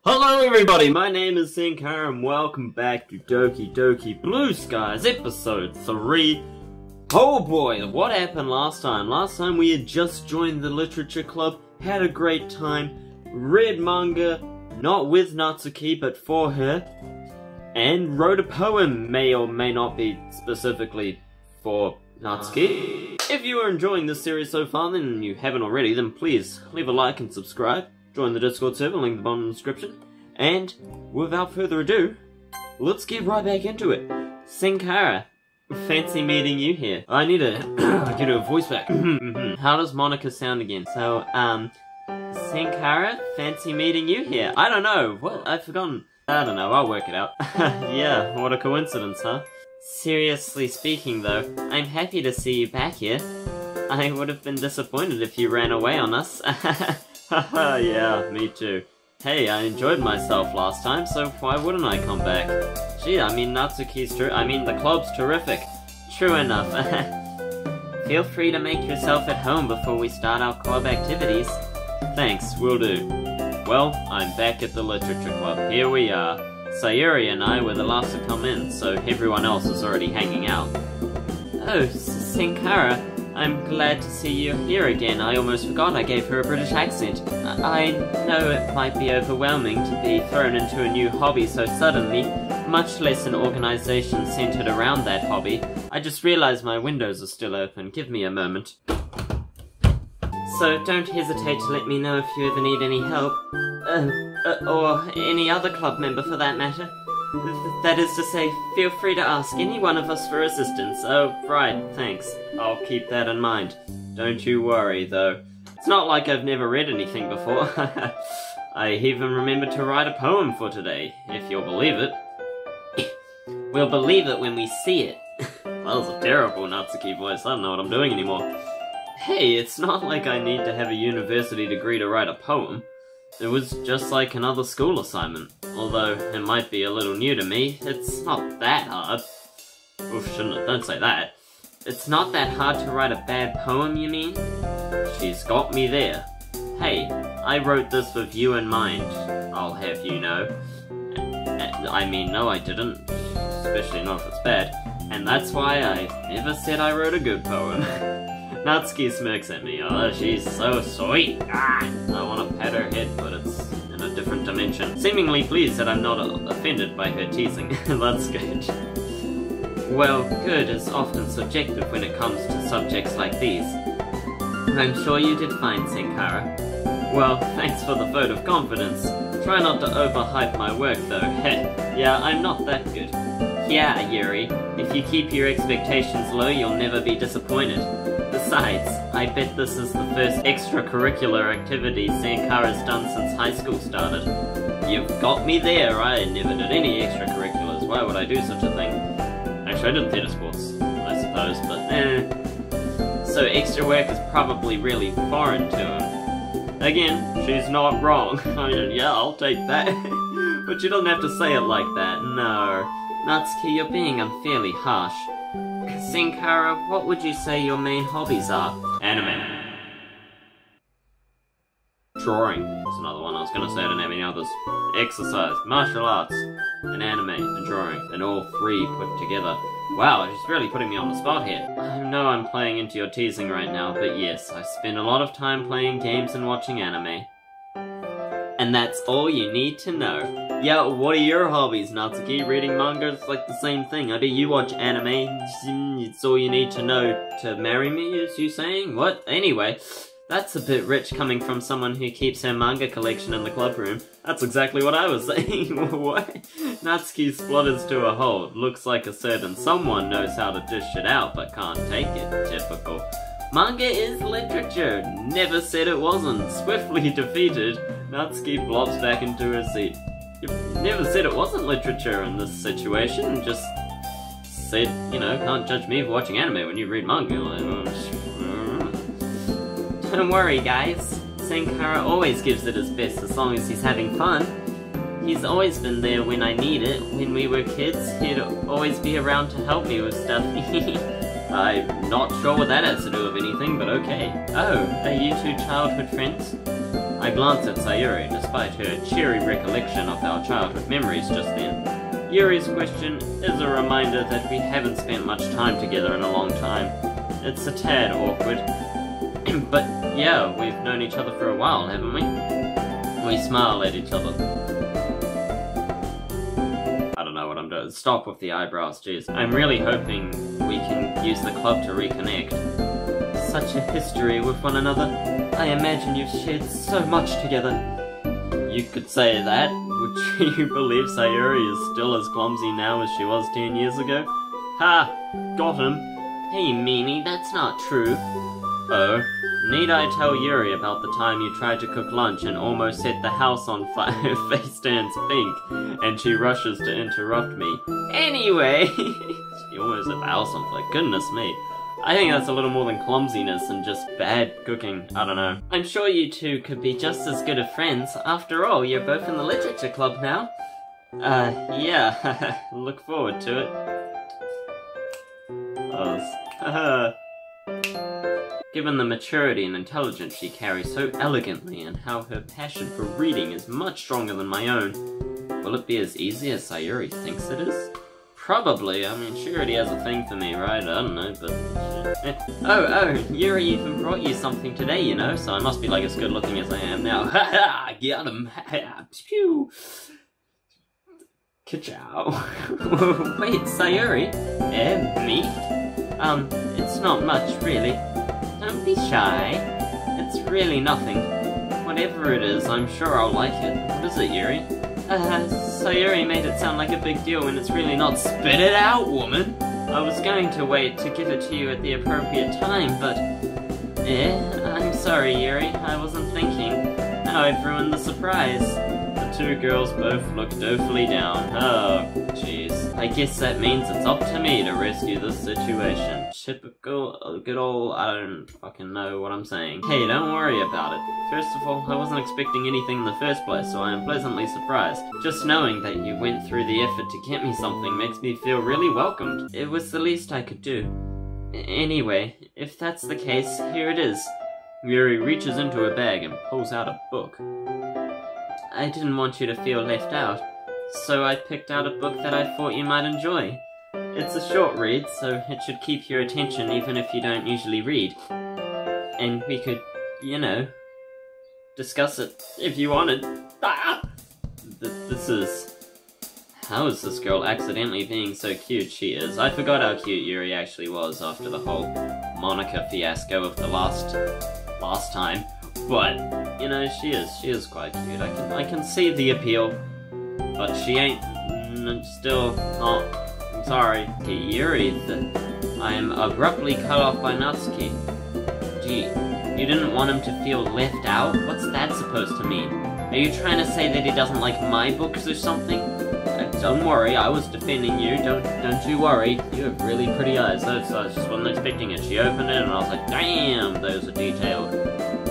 Hello everybody, my name is Sankara and welcome back to Doki Doki Blue Skies episode 3. Oh boy, what happened last time? Last time we had just joined the literature club, had a great time, read manga, not with Natsuki but for her, and wrote a poem, may or may not be specifically for Natsuki. If you are enjoying this series so far, then you haven't already, then please leave a like and subscribe. Join the Discord server, link in the bottom of the description. And without further ado, let's get right back into it. Sankara, fancy meeting you here. I need to get her voice back. How does Monica sound again? So, Sankara, fancy meeting you here. I don't know. What? I've forgotten. I don't know. I'll work it out. Yeah, what a coincidence, huh? Seriously speaking, though, I'm happy to see you back here. I would have been disappointed if you ran away on us. Haha, yeah, me too. Hey, I enjoyed myself last time, so why wouldn't I come back? Gee, I mean, the club's terrific. True enough. Feel free to make yourself at home before we start our club activities. Thanks, will do. Well, I'm back at the literature club. Here we are. Sayuri and I were the last to come in, so everyone else is already hanging out. Oh, Sankara. I'm glad to see you here again. I almost forgot I gave her a British accent. I know it might be overwhelming to be thrown into a new hobby so suddenly, much less an organization centered around that hobby. I just realized my windows are still open. Give me a moment. So don't hesitate to let me know if you ever need any help. Or any other club member for that matter. That is to say, feel free to ask any one of us for assistance. Oh, right, thanks. I'll keep that in mind. Don't you worry, though. It's not like I've never read anything before. I even remembered to write a poem for today, if you'll believe it. We'll believe it when we see it. That was a terrible Natsuki voice. I don't know what I'm doing anymore. Hey, it's not like I need to have a university degree to write a poem. It was just like another school assignment. Although it might be a little new to me, it's not that hard. Oof, don't say that. It's not that hard to write a bad poem, you mean? She's got me there. Hey, I wrote this with you in mind, I'll have you know. I mean, no I didn't. Especially not if it's bad. And that's why I never said I wrote a good poem. Natsuki smirks at me. Oh, she's so sweet. I want to pat her head, but it's in a different dimension. Seemingly pleased that I'm not offended by her teasing. That's good. Well, good is often subjective when it comes to subjects like these. I'm sure you did fine, Sankara. Well, thanks for the vote of confidence. Try not to overhype my work, though. Heh, yeah, I'm not that good. Yeah, Yuri, if you keep your expectations low, you'll never be disappointed. Besides, I bet this is the first extracurricular activity Sankara's done since high school started. You've got me there, I never did any extracurriculars, why would I do such a thing? Actually, I did theatre sports, I suppose, but So extra work is probably really foreign to him. Again, she's not wrong. I mean, yeah, I'll take that. But you don't have to say it like that, no. Natsuki, you're being unfairly harsh. Sankara, what would you say your main hobbies are? Anime. Drawing. That's another one I was gonna say, I don't have any others. Exercise, martial arts, and anime, and drawing, and all three put together. Wow, she's really putting me on the spot here. I know I'm playing into your teasing right now, but yes, I spend a lot of time playing games and watching anime. And that's all you need to know. Yeah, what are your hobbies, Natsuki? Reading manga is like the same thing. I bet you watch anime. It's all you need to know to marry me, is you saying? What? Anyway, that's a bit rich coming from someone who keeps her manga collection in the club room. That's exactly what I was saying. What? Natsuki splutters to a halt. Looks like a certain someone knows how to dish it out but can't take it. Typical. Manga is literature. Never said it wasn't. Swiftly defeated, Natsuki blobs back into her seat. You never said it wasn't literature in this situation, just said, you know, can't judge me for watching anime when you read manga. Don't worry, guys. Sankara always gives it his best as long as he's having fun. He's always been there when I need it. When we were kids, he'd always be around to help me with stuff. I'm not sure what that has to do with anything, but okay. Oh, are you two childhood friends? I I glance at Sayuri, despite her cheery recollection of our childhood memories just then. Yuri's question is a reminder that we haven't spent much time together in a long time. It's a tad awkward. But yeah, we've known each other for a while, haven't we? We smile at each other. I don't know what I'm doing. Stop with the eyebrows, jeez. I'm really hoping we can use the club to reconnect. Such a history with one another. I imagine you've shared so much together. You could say that. Would you believe Sayuri is still as clumsy now as she was 10 years ago? Ha! Got him! Hey, meanie, that's not true. Oh? Need I tell Yuri about the time you tried to cook lunch and almost set the house on fire? Her face turns pink, and she rushes to interrupt me. Anyway! She almost set the house on fire, goodness me. I think that's a little more than clumsiness and just bad cooking. I don't know. I'm sure you two could be just as good of friends. After all, you're both in the literature club now. Yeah. Look forward to it. Given the maturity and intelligence she carries so elegantly and how her passion for reading is much stronger than my own, will it be as easy as Sayuri thinks it is? Probably. I mean, she already has a thing for me, right? I don't know, but... Oh, Yuri even brought you something today, you know, so I must be like as good looking as I am now. Ha ha! Got him! Ha ha! Pew! Ka-chow. Wait, Sayuri? Me? It's not much, really. Don't be shy. It's really nothing. Whatever it is, I'm sure I'll like it. What is it, Yuri? Sayuri made it sound like a big deal when it's really not. Spit it out, woman! I was going to wait to give it to you at the appropriate time, but... I'm sorry, Yuri. I wasn't thinking. Now I've ruined the surprise. The two girls both look dolefully down. Oh, jeez. I guess that means it's up to me to rescue this situation. Typical, good old, I don't fucking know what I'm saying. Hey, don't worry about it. First of all, I wasn't expecting anything in the first place, so I am pleasantly surprised. Just knowing that you went through the effort to get me something makes me feel really welcomed. It was the least I could do. Anyway, if that's the case, here it is. Yuri reaches into her bag and pulls out a book. I didn't want you to feel left out, so I picked out a book that I thought you might enjoy. It's a short read, so it should keep your attention even if you don't usually read. And we could, you know, discuss it if you wanted. Ah! This is... How is this girl accidentally being so cute? She is. I forgot how cute Yuri actually was after the whole Monica fiasco of the last time. But, you know, she is quite cute. I can see the appeal. But she ain't still not... I'm sorry. Okay, Yuri, I am abruptly cut off by Natsuki. Gee, you didn't want him to feel left out? What's that supposed to mean? Are you trying to say that he doesn't like my books or something? Don't worry, I was defending you. Don't you worry. You have really pretty eyes. I just wasn't expecting it. She opened it and I was like, damn, those are detailed.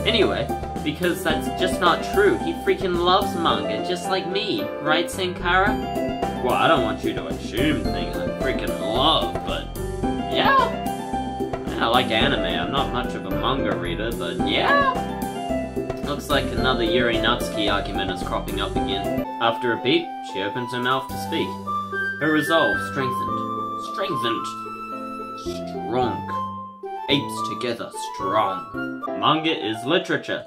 Anyway, because that's just not true. He freaking loves manga, just like me. Right, Sankara? Well, I don't want you to assume things I freaking love, but... Yeah! I like anime. I'm not much of a manga reader, but yeah! Looks like another Yuri Natsuki argument is cropping up again. After a beat, she opens her mouth to speak. Her resolve strengthened. Strong. Apes together, strong. Manga is literature.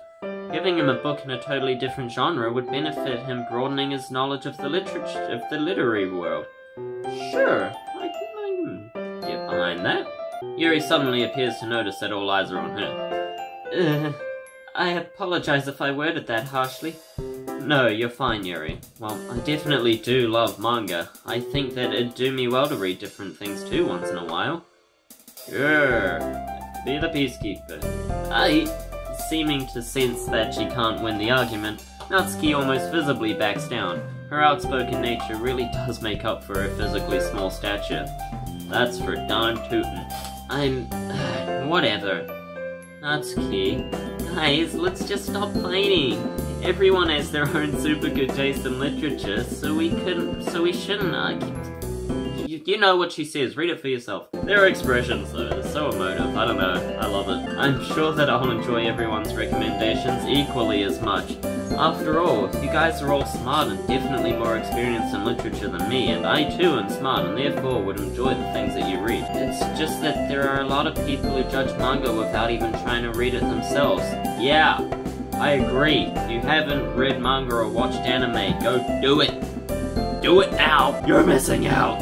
Giving him a book in a totally different genre would benefit him broadening his knowledge of the literary world. Sure, I can get behind that. Yuri suddenly appears to notice that all eyes are on her. I apologize if I worded that harshly. No, you're fine, Yuri. Well, I definitely do love manga. I think that it'd do me well to read different things too once in a while. Sure. Be the peacekeeper. Seeming to sense that she can't win the argument, Natsuki almost visibly backs down. Her outspoken nature really does make up for her physically small stature. That's for darn tootin'. Whatever. Natsuki. Guys, let's just stop fighting. Everyone has their own super good taste in literature, so we shouldn't argue. You know what she says, read it for yourself. There are expressions though, so emotive. I don't know. I love it. I'm sure that I'll enjoy everyone's recommendations equally as much. After all, you guys are all smart and definitely more experienced in literature than me, and I too am smart and therefore would enjoy the things that you read. It's just that there are a lot of people who judge manga without even trying to read it themselves. Yeah, I agree. If you haven't read manga or watched anime, go do it. Do it now! You're missing out!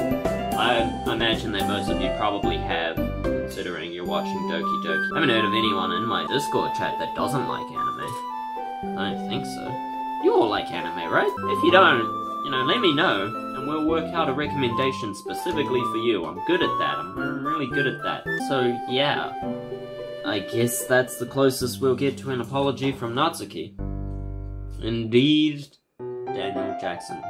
I imagine that most of you probably have, considering you're watching Doki Doki. I haven't heard of anyone in my Discord chat that doesn't like anime. I don't think so. You all like anime, right? If you don't, you know, let me know, and we'll work out a recommendation specifically for you. I'm good at that. I'm really good at that. So, yeah. I guess that's the closest we'll get to an apology from Natsuki. Indeed, Daniel Jackson.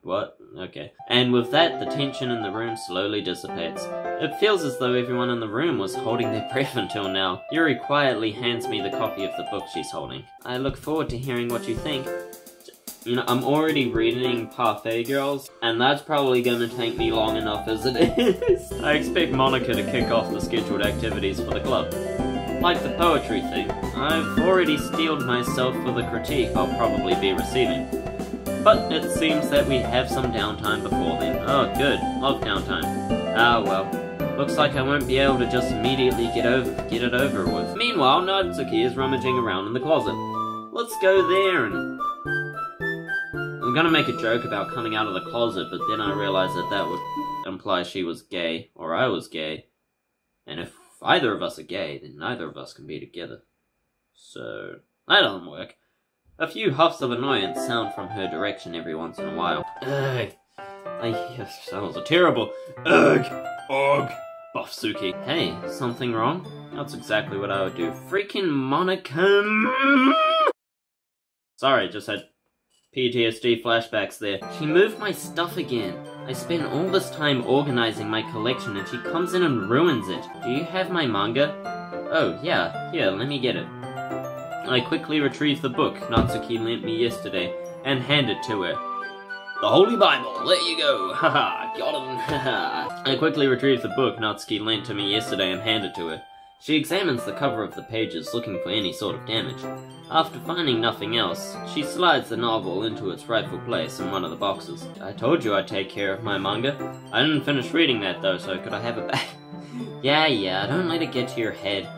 What? Okay. And with that, the tension in the room slowly dissipates. It feels as though everyone in the room was holding their breath until now. Yuri quietly hands me the copy of the book she's holding. I look forward to hearing what you think. You know, I'm already reading Parfait Girls, and that's probably gonna take me long enough as it is. I expect Monica to kick off the scheduled activities for the club. Like the poetry thing, I've already steeled myself for the critique I'll probably be receiving. But it seems that we have some downtime before then. Oh good, love downtime. Ah well, looks like I won't be able to just immediately get it over with. Meanwhile, Natsuki is rummaging around in the closet. Let's go there and... I'm gonna make a joke about coming out of the closet, but then I realized that that would imply she was gay, or I was gay. And if either of us are gay, then neither of us can be together. So, that doesn't work. A few huffs of annoyance sound from her direction every once in a while. Ugh. Yes, that was a terrible... Ugh! Ugh! Buffsuki. Hey, something wrong? That's exactly what I would do. Freaking Monica... Sorry, just had PTSD flashbacks there. She moved my stuff again. I spent all this time organizing my collection and she comes in and ruins it. Do you have my manga? Oh, yeah. Here, let me get it. I quickly retrieved the book Natsuki lent me yesterday and handed it to her. The Holy Bible, there you go, haha, got him, haha. I quickly retrieved the book Natsuki lent to me yesterday and handed it to her. She examines the cover of the pages looking for any sort of damage. After finding nothing else, she slides the novel into its rightful place in one of the boxes. I told you I'd take care of my manga. I didn't finish reading that though, so could I have it back? Yeah, don't let it get to your head.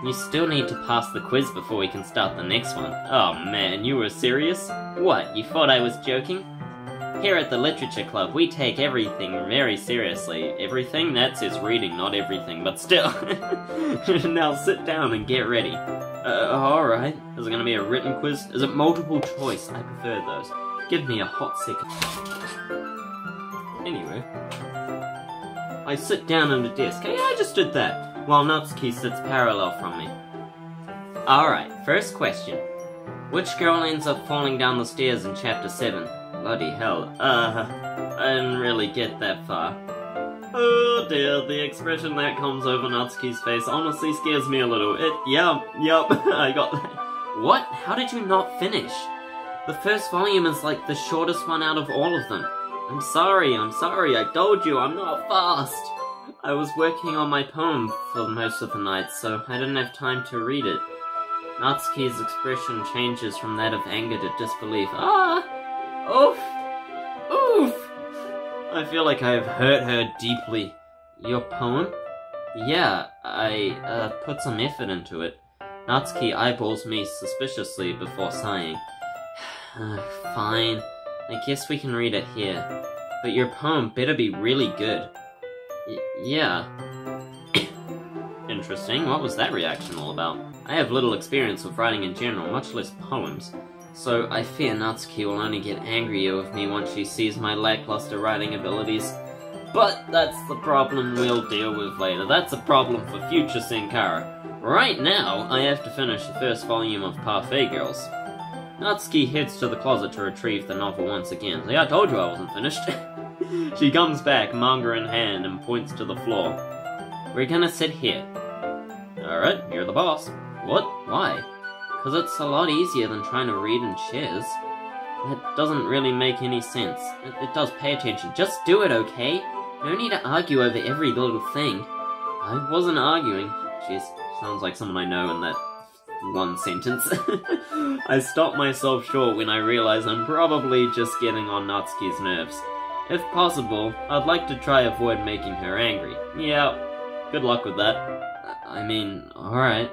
You still need to pass the quiz before we can start the next one. Oh man, you were serious? What, you thought I was joking? Here at the Literature Club, we take everything very seriously. Everything? That says reading, not everything, but still. Now sit down and get ready. Alright. Is it gonna be a written quiz? Is it multiple choice? I prefer those. Give me a hot second. Anyway. I sit down at a desk. Hey, I just did that. While Natsuki sits parallel from me. Alright, first question. Which girl ends up falling down the stairs in Chapter 7? Bloody hell. I didn't really get that far. Oh dear, the expression that comes over Natsuki's face honestly scares me a little. Yup, I got that. What? How did you not finish? The first volume is like the shortest one out of all of them. I'm sorry, I told you, I'm not fast. I was working on my poem for most of the night, so I didn't have time to read it. Natsuki's expression changes from that of anger to disbelief. Ah! Oof! Oof! I feel like I have hurt her deeply. Your poem? Yeah, I put some effort into it. Natsuki eyeballs me suspiciously before sighing. Fine. I guess we can read it here. But your poem better be really good. Yeah. Interesting. What was that reaction all about? I have little experience with writing in general, much less poems. So I fear Natsuki will only get angrier with me once she sees my lackluster writing abilities. But that's the problem we'll deal with later. That's a problem for future Sankara. Right now, I have to finish the first volume of Parfait Girls. Natsuki heads to the closet to retrieve the novel once again. See, I told you I wasn't finished. She comes back, manga in hand, and points to the floor. We're gonna sit here. Alright, you're the boss. What? Why? Because it's a lot easier than trying to read in chairs. That doesn't really make any sense. It does, pay attention. Just do it, okay? No need to argue over every little thing. I wasn't arguing. Jeez, sounds like someone I know in that one sentence. I stopped myself short when I realized I'm probably just getting on Natsuki's nerves. If possible, I'd like to try avoid making her angry. Yeah, good luck with that. I mean, alright.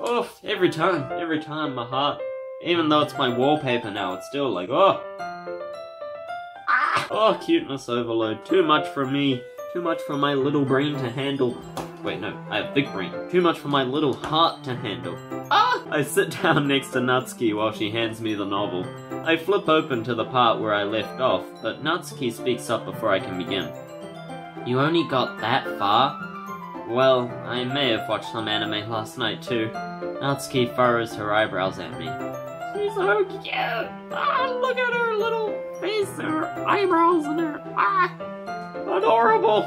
Oh, every time my heart, even though it's my wallpaper now, it's still like, oh, cuteness overload. Too much for me, too much for my little brain to handle. Wait, no, I have big brain. Too much for my little heart to handle. I sit down next to Natsuki while she hands me the novel. I flip open to the part where I left off, but Natsuki speaks up before I can begin. You only got that far? Well, I may have watched some anime last night too. Natsuki furrows her eyebrows at me. She's so cute! Look at her little face, her eyebrows, and her... adorable!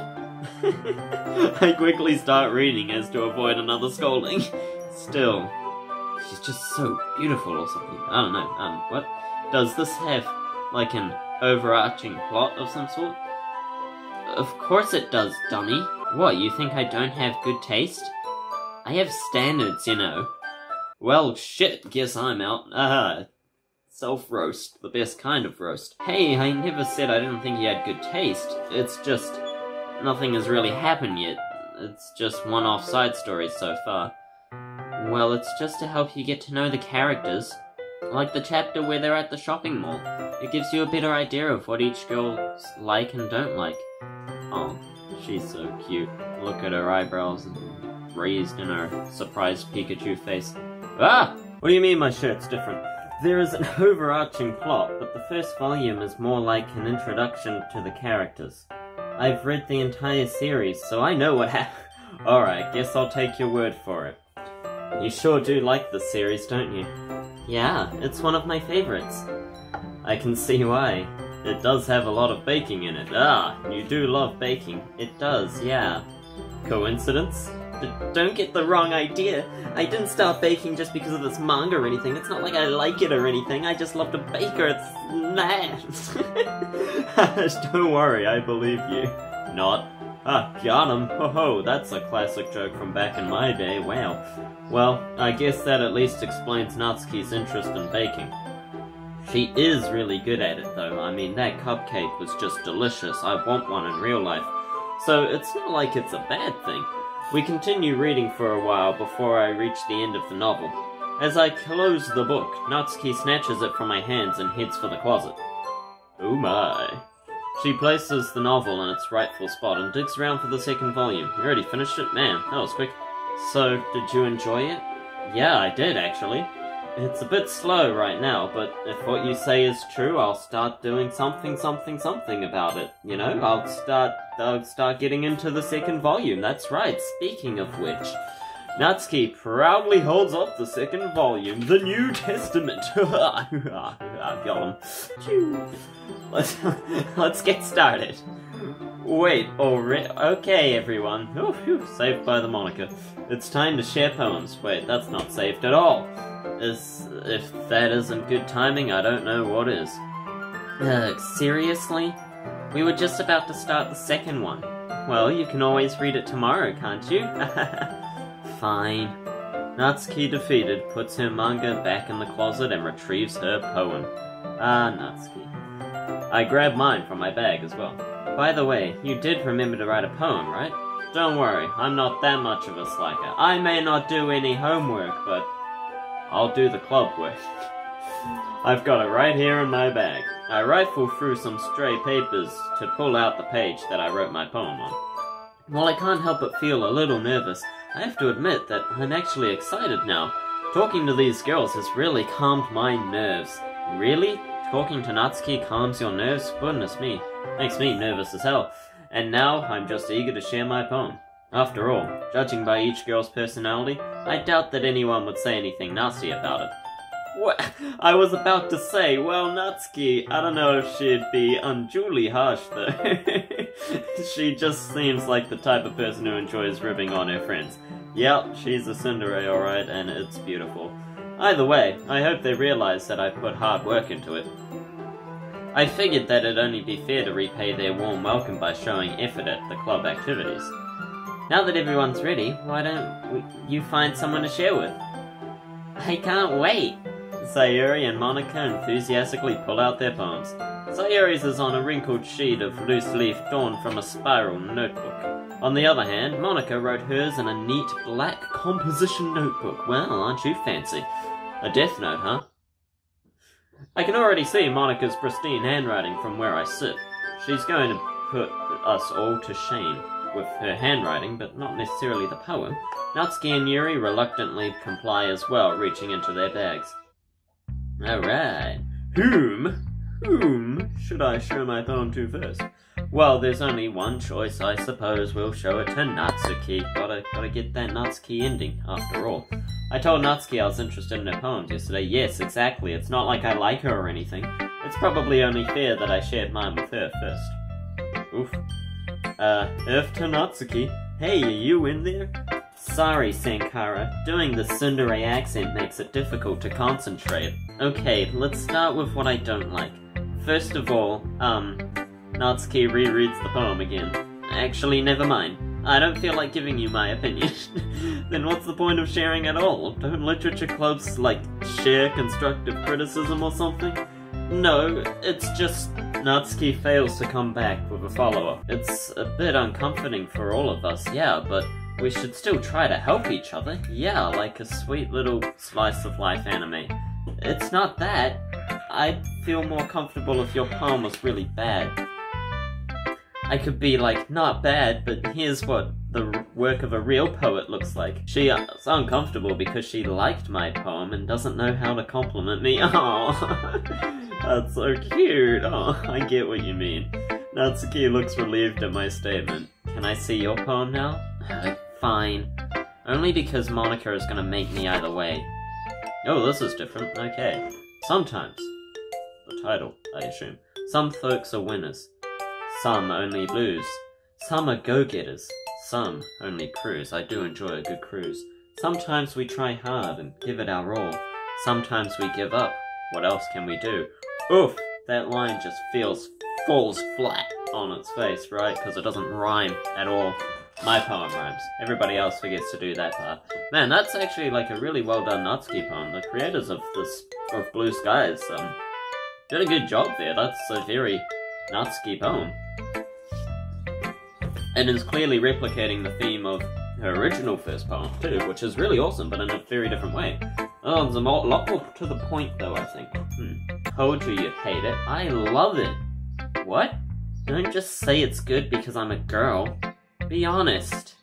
I quickly start reading as to avoid another scolding. Still, she's just so beautiful or something. I don't know, what? Does this have, like, an overarching plot of some sort? Of course it does, dummy. What, you think I don't have good taste? I have standards, you know. Well, shit, guess I'm out. Self-roast. The best kind of roast. Hey, I never said I didn't think you had good taste. It's just... nothing has really happened yet. It's just one-off side stories so far. Well, it's just to help you get to know the characters. Like the chapter where they're at the shopping mall. It gives you a better idea of what each girl's like and don't like. Oh, she's so cute. Look at her eyebrows and raised in her surprised Pikachu face. Ah! What do you mean my shirt's different? There is an overarching plot, but the first volume is more like an introduction to the characters. I've read the entire series, so I know what happened. Alright, guess I'll take your word for it. You sure do like the series, don't you? Yeah, it's one of my favorites. I can see why. It does have a lot of baking in it. Ah, you do love baking. It does, yeah. Coincidence? Don't get the wrong idea. I didn't start baking just because of this manga or anything. It's not like I like it or anything. I just love to bake or it's mad. Don't worry, I believe you. Not. Ah, got him. Ho-ho, that's a classic joke from back in my day. Wow. Well, I guess that at least explains Natsuki's interest in baking. She is really good at it, though. I mean, that cupcake was just delicious. I want one in real life. So it's not like it's a bad thing. We continue reading for a while before I reach the end of the novel. As I close the book, Natsuki snatches it from my hands and heads for the closet. Oh my. She places the novel in its rightful spot and digs around for the second volume. You already finished it? Man, that was quick. So, did you enjoy it? Yeah, I did, actually. It's a bit slow right now, but if what you say is true, I'll start doing something about it. You know, I'll start getting into the second volume. That's right, speaking of which. Natsuki proudly holds up the second volume, the New Testament. Got him. Let's get started. Wait, already? Okay, everyone. Oh, phew, saved by the moniker. It's time to share poems. Wait, that's not saved at all. If that isn't good timing, I don't know what is. Seriously? We were just about to start the second one. Well, you can always read it tomorrow, can't you? Fine. Natsuki, defeated, puts her manga back in the closet and retrieves her poem. Ah, Natsuki. I grab mine from my bag as well. By the way, you did remember to write a poem, right? Don't worry, I'm not that much of a slacker. I may not do any homework, but I'll do the club work. I've got it right here in my bag. I rifle through some stray papers to pull out the page that I wrote my poem on. While I can't help but feel a little nervous, I have to admit that I'm actually excited now. Talking to these girls has really calmed my nerves. Really? Talking to Natsuki calms your nerves? Goodness me. Makes me nervous as hell. And now I'm just eager to share my poem. After all, judging by each girl's personality, I doubt that anyone would say anything nasty about it. What? I was about to say, well, Natsuki, I don't know if she'd be unduly harsh, though. She just seems like the type of person who enjoys ribbing on her friends. Yep, she's a tsundere, alright, and it's beautiful. Either way, I hope they realize that I put hard work into it. I figured that it'd only be fair to repay their warm welcome by showing effort at the club activities. Now that everyone's ready, why don't you find someone to share with? I can't wait! Sayuri and Monica enthusiastically pull out their poems. Sayuri's is on a wrinkled sheet of loose leaf torn from a spiral notebook. On the other hand, Monica wrote hers in a neat black composition notebook. Well, aren't you fancy? A death note, huh? I can already see Monica's pristine handwriting from where I sit. She's going to put us all to shame with her handwriting, but not necessarily the poem. Natsuki and Yuri reluctantly comply as well, reaching into their bags. Alright. Whom should I show my poem to first? Well, there's only one choice, I suppose. We'll show it to Natsuki. Gotta get that Natsuki ending, after all. I told Natsuki I was interested in her poems yesterday. Yes, exactly. It's not like I like her or anything. It's probably only fair that I shared mine with her first. Oof. F to Natsuki. Hey, are you in there? Sorry, Sankara. Doing the tsundere accent makes it difficult to concentrate. Okay, let's start with what I don't like. First of all, Natsuki rereads the poem again. Actually, never mind. I don't feel like giving you my opinion. Then what's the point of sharing at all? Don't literature clubs, like, share constructive criticism or something? No, it's just Natsuki fails to come back with a follow-up. It's a bit uncomforting for all of us, yeah, but we should still try to help each other. Yeah, like a sweet little slice of life anime. It's not that. I'd feel more comfortable if your poem was really bad. I could be like, not bad, but here's what the work of a real poet looks like. She's uncomfortable because she liked my poem and doesn't know how to compliment me. Oh, that's so cute. Oh, I get what you mean. Natsuki looks relieved at my statement. Can I see your poem now? Fine. Only because Monica is gonna make me either way. Oh, this is different. Okay. Sometimes. The title, I assume. Some folks are winners. Some only lose. Some are go-getters. Some only cruise. I do enjoy a good cruise. Sometimes we try hard and give it our all. Sometimes we give up. What else can we do? Oof! That line just falls flat on its face, right? Because it doesn't rhyme at all. My poem rhymes. Everybody else forgets to do that part. Man, that's actually like a really well done Natsuki poem. The creators of Blue Skies did a good job there. That's a very Natsuki poem. And is clearly replicating the theme of her original first poem too, which is really awesome, but in a very different way. Oh, there's a lot more to the point though, I think. Told you you'd hate it. I love it. What? Don't just say it's good because I'm a girl. Be honest.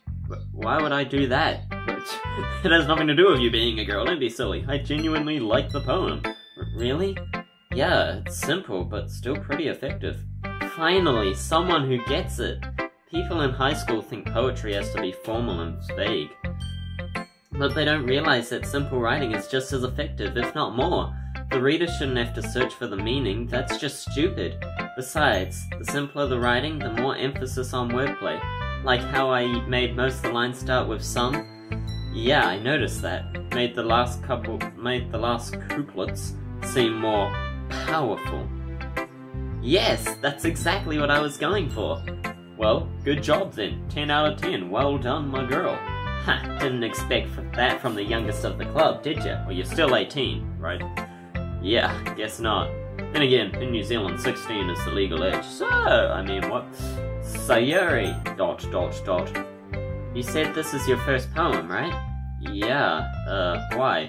Why would I do that? It has nothing to do with you being a girl, don't be silly. I genuinely like the poem. Really? Yeah, it's simple, but still pretty effective. Finally, someone who gets it. People in high school think poetry has to be formal and vague. But they don't realize that simple writing is just as effective, if not more. The reader shouldn't have to search for the meaning, that's just stupid. Besides, the simpler the writing, the more emphasis on wordplay. Like how I made most of the lines start with some. Yeah, I noticed that. Made the last couplets seem more powerful. Yes, that's exactly what I was going for. Well, good job then. 10 out of 10. Well done, my girl. Ha, didn't expect that from the youngest of the club, did ya? Well, you're still 18, right? Yeah, guess not. Then again, in New Zealand, 16 is the legal age. So, I mean, what? Sayuri... ... You said this is your first poem, right? Yeah, why?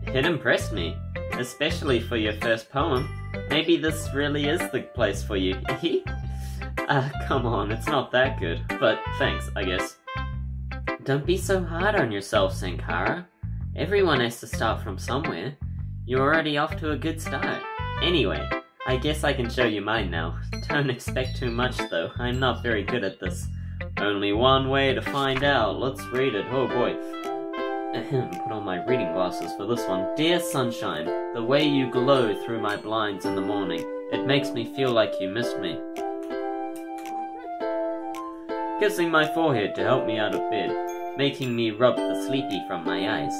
It impressed me. Especially for your first poem. Maybe this really is the place for you. Come on, it's not that good. But thanks, I guess. Don't be so hard on yourself, Sankara. Everyone has to start from somewhere. You're already off to a good start. Anyway, I guess I can show you mine now. Don't expect too much, though. I'm not very good at this. Only one way to find out. Let's read it. Oh boy. Put on my reading glasses for this one. Dear sunshine, the way you glow through my blinds in the morning, it makes me feel like you missed me. Kissing my forehead to help me out of bed, making me rub the sleepy from my eyes.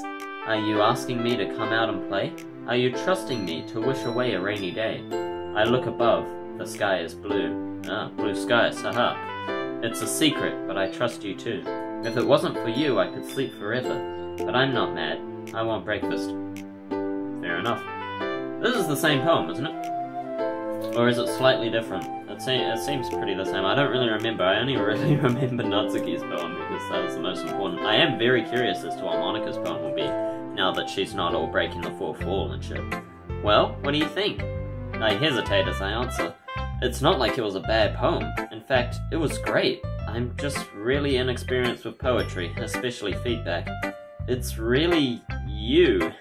Are you asking me to come out and play? Are you trusting me to wish away a rainy day? I look above, The sky is blue. Ah, blue skies, haha. It's a secret, but I trust you too. If it wasn't for you, I could sleep forever. But I'm not mad. I want breakfast. Fair enough. This is the same poem, isn't it? Or is it slightly different? It seems pretty the same. I don't really remember. I only really remember Natsuki's poem because that was the most important. I am very curious as to what Monika's poem will be, now that she's not all breaking the fourth wall and shit. Well, what do you think? I hesitate as I answer. It's not like it was a bad poem. In fact, it was great. I'm just really inexperienced with poetry, especially feedback. It's really you.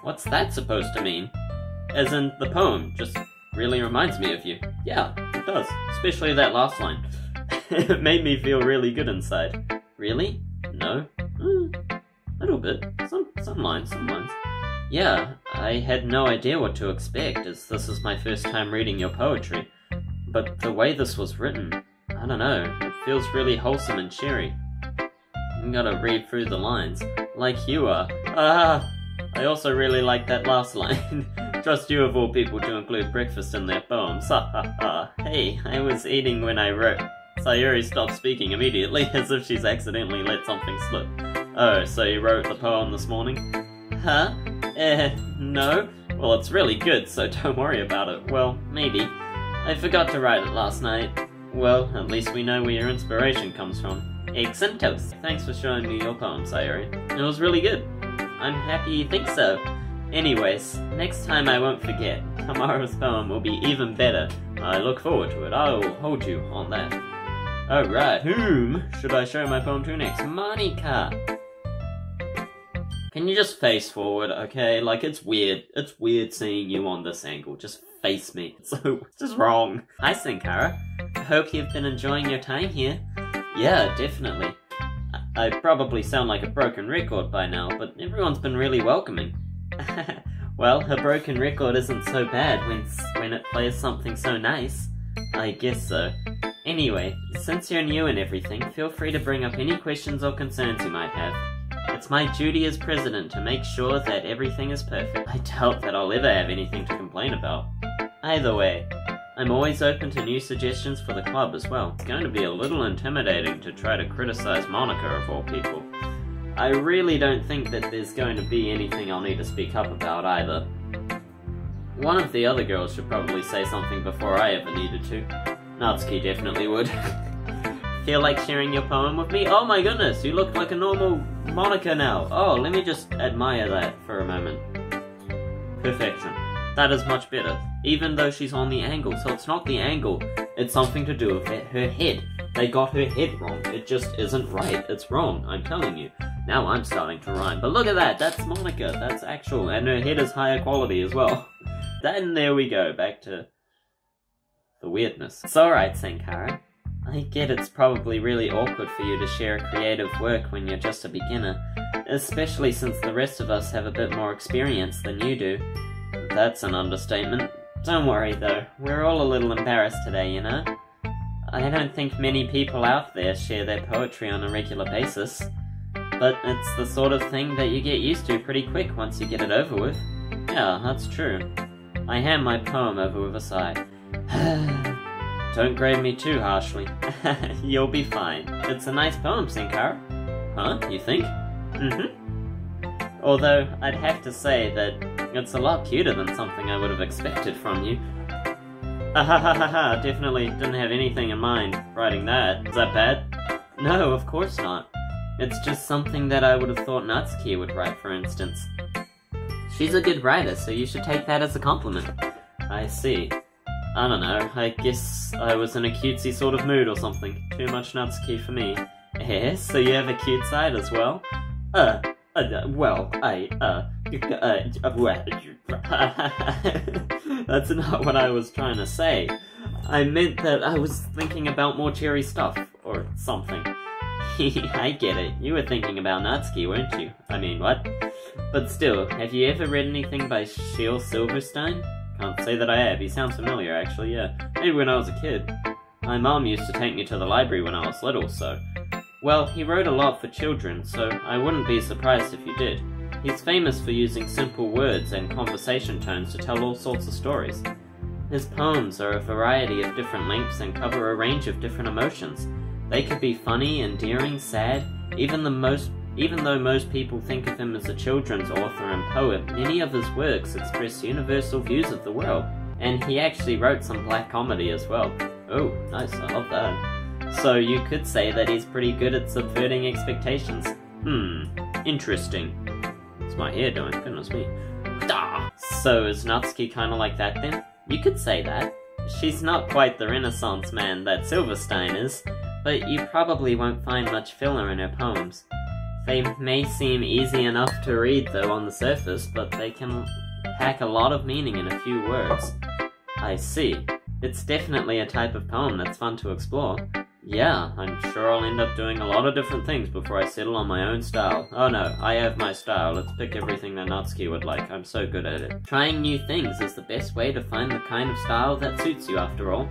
What's that supposed to mean? As in, the poem just really reminds me of you. Yeah, it does. Especially that last line. It made me feel really good inside. Really? No? Little bit. Some lines. Yeah, I had no idea what to expect, as this is my first time reading your poetry. But the way this was written, I don't know, it feels really wholesome and cheery. You gotta read through the lines, like you are. Ah! I also really like that last line. Trust you of all people to include breakfast in their poems. Ha ha ha. Hey, I was eating when I wrote. Sayuri stopped speaking immediately, as if she's accidentally let something slip. Oh, so you wrote the poem this morning? Huh? No? Well, it's really good, so don't worry about it. Well, maybe. I forgot to write it last night. Well, at least we know where your inspiration comes from. Eggs and toast. Thanks for showing me your poem, Sayuri. It was really good. I'm happy you think so. Anyways, next time I won't forget. Tomorrow's poem will be even better. I look forward to it. I'll hold you on that. Alright, whom should I show my poem to next? Monika! Can you just face forward, okay? Like, it's weird. It's weird seeing you on this angle. Just face me. It's just wrong. Hi, Sankara. I hope you've been enjoying your time here. Yeah, definitely. I probably sound like a broken record by now, but everyone's been really welcoming. Well, a broken record isn't so bad when it plays something so nice. I guess so. Anyway, since you're new and everything, feel free to bring up any questions or concerns you might have. It's my duty as president to make sure that everything is perfect. I doubt that I'll ever have anything to complain about. Either way, I'm always open to new suggestions for the club as well. It's going to be a little intimidating to try to criticize Monika of all people. I really don't think that there's going to be anything I'll need to speak up about either. One of the other girls should probably say something before I ever needed to. Natsuki definitely would. Feel like sharing your poem with me? Oh my goodness, you look like a normal Monika now. Oh, let me just admire that for a moment. Perfection. That is much better. Even though she's on the angle, so it's not the angle. It's something to do with her head. They got her head wrong. It just isn't right. It's wrong, I'm telling you. Now I'm starting to rhyme. But look at that, that's Monika. That's actual, and her head is higher quality as well. Then there we go, back to the weirdness. It's alright, Sankara. I get it's probably really awkward for you to share creative work when you're just a beginner, especially since the rest of us have a bit more experience than you do. That's an understatement. Don't worry though, we're all a little embarrassed today, you know? I don't think many people out there share their poetry on a regular basis, but it's the sort of thing that you get used to pretty quick once you get it over with. Yeah, that's true. I hand my poem over with a sigh. Don't grade me too harshly. You'll be fine. It's a nice poem, Sankara. Huh, you think? Mm-hmm. Although, I'd have to say that it's a lot cuter than something I would have expected from you. Definitely didn't have anything in mind writing that. Is that bad? No, of course not. It's just something that I would have thought Natsuki would write, for instance. She's a good writer, so you should take that as a compliment. I see. I don't know, I guess I was in a cutesy sort of mood or something. Too much Natsuki for me. Yes, so you have a cute side as well? Well, that's not what I was trying to say. I meant that I was thinking about more cheery stuff, or something. I get it, you were thinking about Natsuki, weren't you? I mean, what? But still, have you ever read anything by Shel Silverstein? Can't say that I have. He sounds familiar, actually, yeah. Maybe when I was a kid. My mom used to take me to the library when I was little, so... Well, he wrote a lot for children, so I wouldn't be surprised if you did. He's famous for using simple words and conversation tones to tell all sorts of stories. His poems are a variety of different lengths and cover a range of different emotions. They could be funny, endearing, sad, even though most people think of him as a children's author and poet, many of his works express universal views of the world. And he actually wrote some black comedy as well. Oh, nice, I love that. So you could say that he's pretty good at subverting expectations. Interesting. What's my hair doing? Goodness me. So is Natsuki kinda like that then? You could say that. She's not quite the Renaissance man that Silverstein is, but you probably won't find much filler in her poems. They may seem easy enough to read though on the surface, but they can pack a lot of meaning in a few words. I see. It's definitely a type of poem that's fun to explore. Yeah, I'm sure I'll end up doing a lot of different things before I settle on my own style. Oh no, I have my style. Let's pick everything that Natsuki would like. I'm so good at it. Trying new things is the best way to find the kind of style that suits you after all.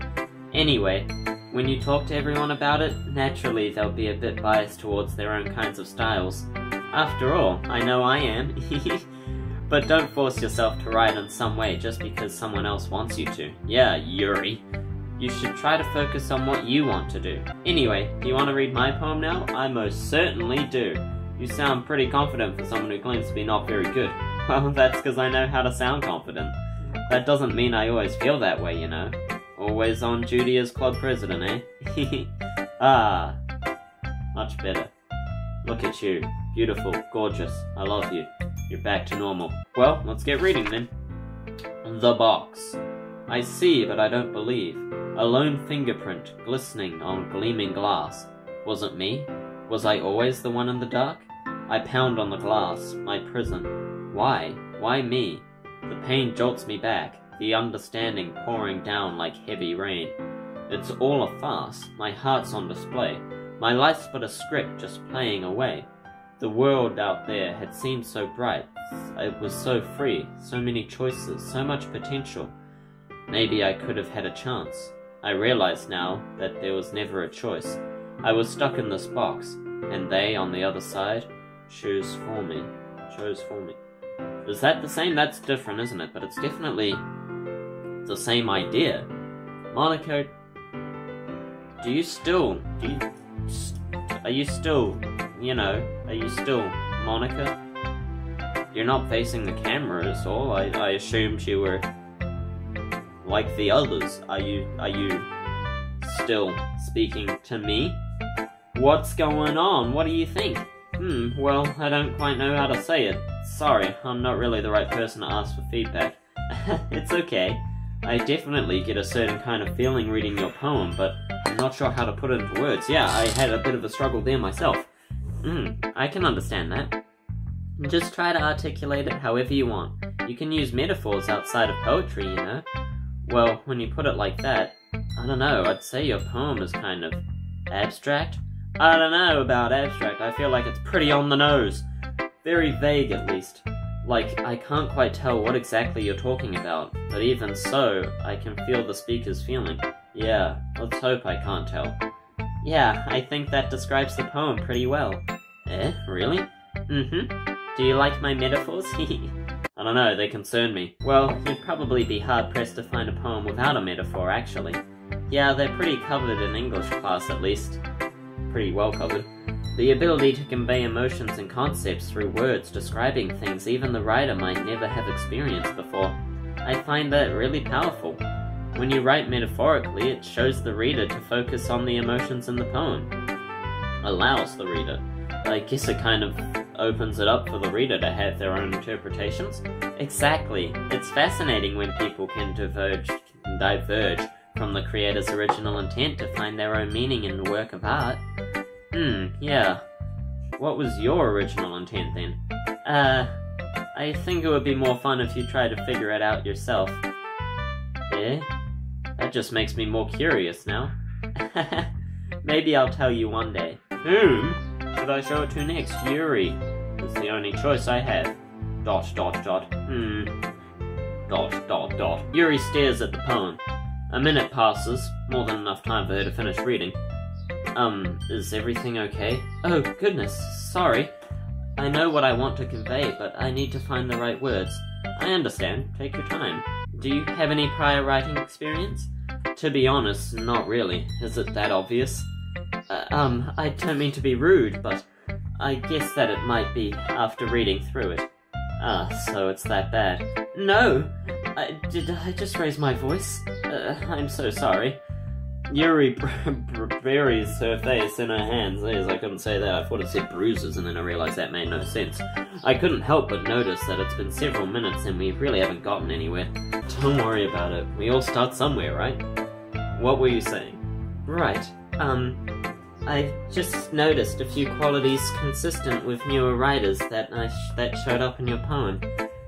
Anyway, when you talk to everyone about it, naturally they'll be a bit biased towards their own kinds of styles. After all, I know I am. But don't force yourself to write in some way just because someone else wants you to. Yeah, Yuri. You should try to focus on what you want to do. Anyway, do you want to read my poem now? I most certainly do. You sound pretty confident for someone who claims to be not very good. Well, that's because I know how to sound confident. That doesn't mean I always feel that way, you know. Always on duty as club president, eh? Ah, much better. Look at you. Beautiful, gorgeous. I love you. You're back to normal. Well, let's get reading then. The box. I see, but I don't believe. A lone fingerprint glistening on gleaming glass. Was it me? Was I always the one in the dark? I pound on the glass, my prison. Why? Why me? The pain jolts me back, the understanding pouring down like heavy rain. It's all a farce, my heart's on display. My life's but a script just playing away. The world out there had seemed so bright. It was so free, so many choices, so much potential. Maybe I could have had a chance. I realize now that there was never a choice. I was stuck in this box, and they, on the other side, chose for me. Is that the same? That's different, isn't it? But it's definitely the same idea. Monaco, are you still Monica? You're not facing the camera at all. I assumed you were like the others. Are you still speaking to me? What's going on? What do you think? Well, I don't quite know how to say it. Sorry, I'm not really the right person to ask for feedback. It's okay. I definitely get a certain kind of feeling reading your poem, but I'm not sure how to put it into words. Yeah, I had a bit of a struggle there myself. I can understand that. Just try to articulate it however you want. You can use metaphors outside of poetry, you know? Well, when you put it like that, I don't know, I'd say your poem is kind of abstract. I don't know about abstract, I feel like it's pretty on the nose. Very vague, at least. Like, I can't quite tell what exactly you're talking about, but even so, I can feel the speaker's feeling. Yeah, let's hope I can't tell. Yeah, I think that describes the poem pretty well. Eh, really? Do you like my metaphors? I don't know, they concern me. Well, you'd probably be hard-pressed to find a poem without a metaphor, actually. Yeah, they're pretty covered in English class, at least. Pretty well covered. The ability to convey emotions and concepts through words describing things even the writer might never have experienced before. I find that really powerful. When you write metaphorically, it shows the reader to focus on the emotions in the poem. Allows the reader. I guess it kind of opens it up for the reader to have their own interpretations. Exactly. It's fascinating when people can diverge from the creator's original intent to find their own meaning in a work of art. Yeah. What was your original intent then? I think it would be more fun if you tried to figure it out yourself. Eh? That just makes me more curious now. Maybe I'll tell you one day. Whom should I show it to next? Yuri. It's the only choice I have. ... Yuri stares at the poem. A minute passes, more than enough time for her to finish reading. Is everything okay? Oh, goodness, sorry. I know what I want to convey, but I need to find the right words. I understand. Take your time. Do you have any prior writing experience? To be honest, not really. Is it that obvious? I don't mean to be rude, but I guess that it might be after reading through it. So it's that bad. No! Did I just raise my voice? I'm so sorry. Yuri buries her face in her hands. Yes, I couldn't say that. I thought it said bruises, and then I realized that made no sense. I couldn't help but notice that it's been several minutes and we really haven't gotten anywhere. Don't worry about it. We all start somewhere, right? What were you saying? Right. I just noticed a few qualities consistent with newer writers that showed up in your poem.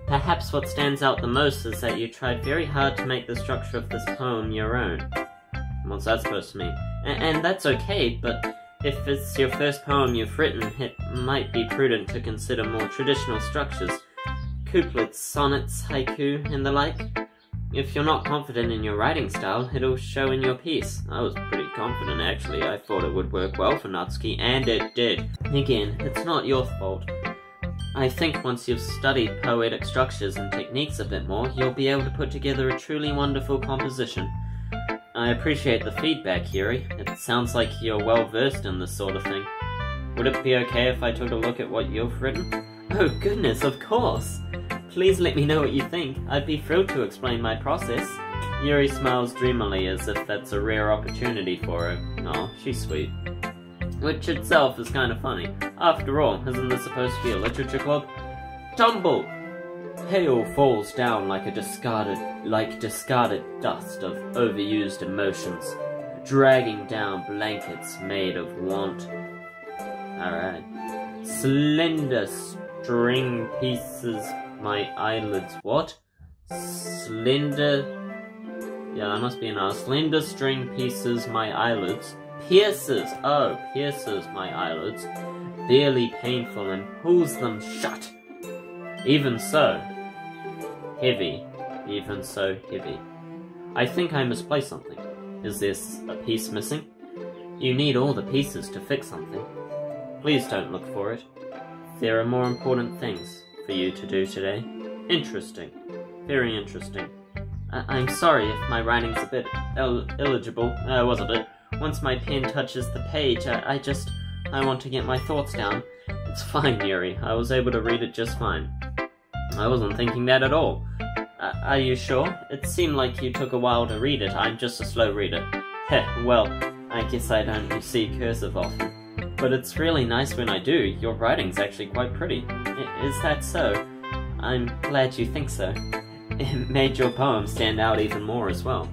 Perhaps what stands out the most is that you tried very hard to make the structure of this poem your own. What's that supposed to mean? And that's okay, but if it's your first poem you've written, it might be prudent to consider more traditional structures. Couplets, sonnets, haiku, and the like. If you're not confident in your writing style, it'll show in your piece. I was pretty confident, actually. I thought it would work well for Natsuki, and it did. Again, it's not your fault. I think once you've studied poetic structures and techniques a bit more, you'll be able to put together a truly wonderful composition. I appreciate the feedback, Yuri. It sounds like you're well versed in this sort of thing. Would it be okay if I took a look at what you've written? Oh goodness, of course! Please let me know what you think. I'd be thrilled to explain my process. Yuri smiles dreamily as if that's a rare opportunity for her. Oh, she's sweet. Which itself is kind of funny. After all, isn't this supposed to be a literature club? Tumble! Hail falls down like discarded dust of overused emotions, dragging down blankets made of want. Alright. Slender string pieces my eyelids. What? Slender... Yeah, that must be an R. Slender string pieces my eyelids. Pierces my eyelids. Barely painful and pulls them shut. Even so heavy. I think I misplaced something. Is there a piece missing? You need all the pieces to fix something. Please don't look for it. There are more important things for you to do today. Interesting. Very interesting. I'm sorry if my writing's a bit illegible, wasn't it? Once my pen touches the page, I want to get my thoughts down. It's fine, Yuri. I was able to read it just fine. I wasn't thinking that at all. Are you sure? It seemed like you took a while to read it. I'm just a slow reader. Heh, well, I guess I don't see cursive often. But it's really nice when I do. Your writing's actually quite pretty. Is that so? I'm glad you think so. It made your poem stand out even more as well.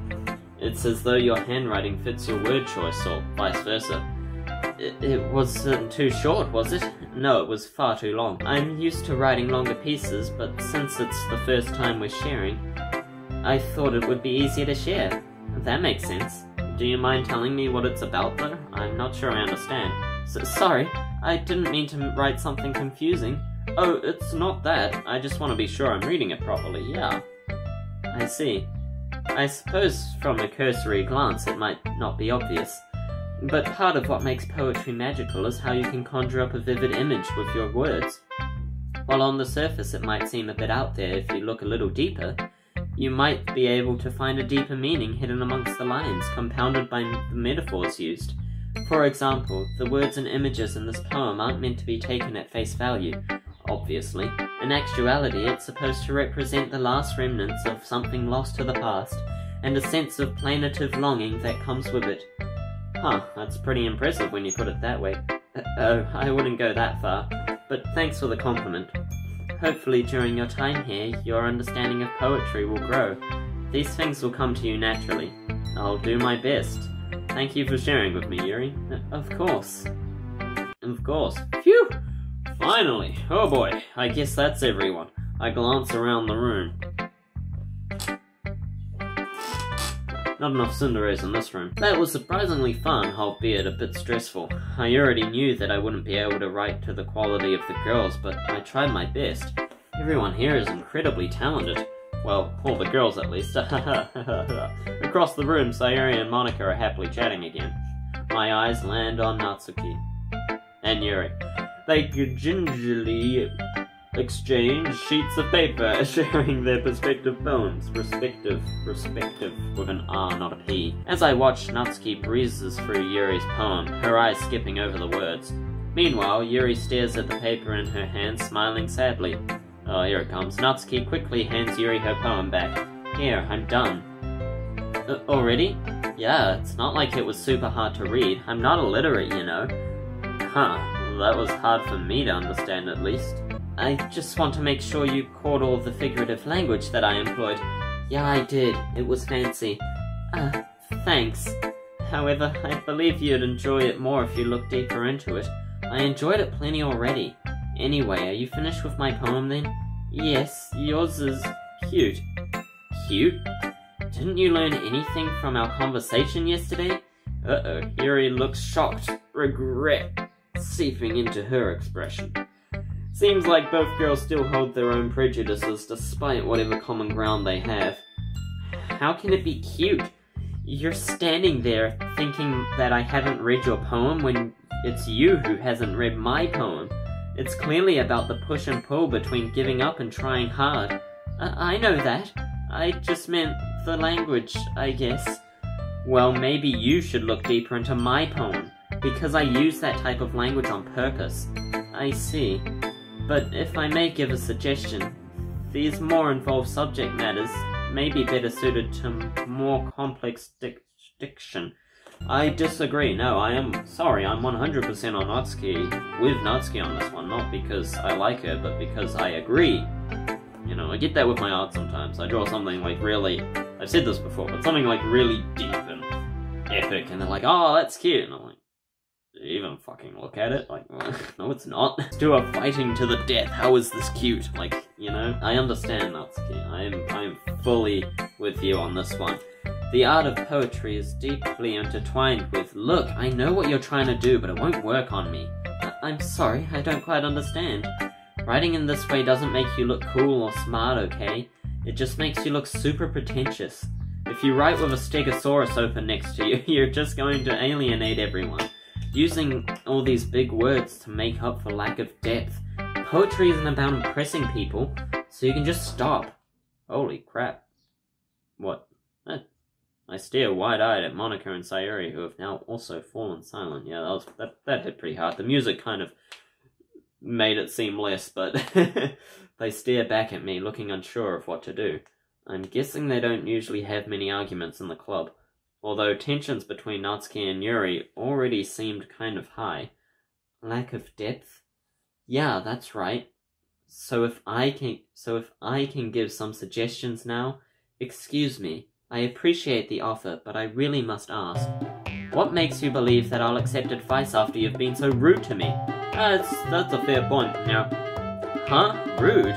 It's as though your handwriting fits your word choice, or vice versa. It wasn't too short, was it? No, it was far too long. I'm used to writing longer pieces, but since it's the first time we're sharing, I thought it would be easier to share. That makes sense. Do you mind telling me what it's about, though? I'm not sure I understand. Sorry, I didn't mean to write something confusing. Oh, it's not that. I just want to be sure I'm reading it properly, yeah. I see. I suppose from a cursory glance it might not be obvious. But part of what makes poetry magical is how you can conjure up a vivid image with your words. While on the surface it might seem a bit out there, if you look a little deeper, you might be able to find a deeper meaning hidden amongst the lines, compounded by the metaphors used. For example, the words and images in this poem aren't meant to be taken at face value, obviously. In actuality, it's supposed to represent the last remnants of something lost to the past, and a sense of plaintive longing that comes with it. Huh, that's pretty impressive when you put it that way. Oh, I wouldn't go that far, but thanks for the compliment. Hopefully during your time here, your understanding of poetry will grow. These things will come to you naturally. I'll do my best. Thank you for sharing with me, Yuri. Of course. Of course. Phew! Finally! Oh boy, I guess that's everyone. I glance around the room. Not enough tsunderes in this room. That was surprisingly fun, albeit a bit stressful. I already knew that I wouldn't be able to write to the quality of the girls, but I tried my best. Everyone here is incredibly talented. Well, all the girls at least. Across the room, Sayuri and Monika are happily chatting again. My eyes land on Natsuki and Yuri. They gingerly exchange sheets of paper, sharing their respective poems. Respective, with an R, not a P. As I watch, Natsuki breezes through Yuri's poem, her eyes skipping over the words. Meanwhile, Yuri stares at the paper in her hand, smiling sadly. Oh, here it comes. Natsuki quickly hands Yuri her poem back. Here, I'm done. Already? Yeah, it's not like it was super hard to read. I'm not illiterate, you know. Huh, that was hard for me to understand at least. I just want to make sure you caught all the figurative language that I employed. Yeah, I did. It was fancy. Thanks. However, I believe you'd enjoy it more if you looked deeper into it. I enjoyed it plenty already. Anyway, are you finished with my poem then? Yes, yours is cute. Cute? Didn't you learn anything from our conversation yesterday? Uh-oh, Yuri looks shocked, regret seeping into her expression. Seems like both girls still hold their own prejudices despite whatever common ground they have. How can it be cute? You're standing there thinking that I haven't read your poem when it's you who hasn't read my poem. It's clearly about the push and pull between giving up and trying hard. I know that. I just meant the language, I guess. Well, maybe you should look deeper into my poem, because I use that type of language on purpose. I see. But if I may give a suggestion, these more involved subject matters may be better suited to more complex diction. I disagree. No, I'm sorry, I'm 100% on Natsuki, with Natsuki on this one, not because I like her, but because I agree. You know, I get that with my art sometimes. I draw something like really, I've said this before, but something like really deep and epic, and they're like, oh, that's cute, and I'm like, do you even fucking look at it? Like, no it's not. Two are fighting to the death, how is this cute? Like, you know, I understand Natsuki, I'm fully with you on this one. The art of poetry is deeply intertwined with, look, I know what you're trying to do, but it won't work on me. I'm sorry, I don't quite understand. Writing in this way doesn't make you look cool or smart, okay? It just makes you look super pretentious. If you write with a stegosaurus open next to you, you're just going to alienate everyone. Using all these big words to make up for lack of depth. Poetry isn't about impressing people, so you can just stop. Holy crap. What? I stare wide-eyed at Monika and Sayuri, who have now also fallen silent. Yeah, that hit pretty hard. The music kind of made it seem less, but they stare back at me, looking unsure of what to do. I'm guessing they don't usually have many arguments in the club, although tensions between Natsuki and Yuri already seemed kind of high. Lack of depth? Yeah, that's right. So if I can give some suggestions now, excuse me. I appreciate the offer, but I really must ask. What makes you believe that I'll accept advice after you've been so rude to me? That's a fair point. Now, huh? Rude?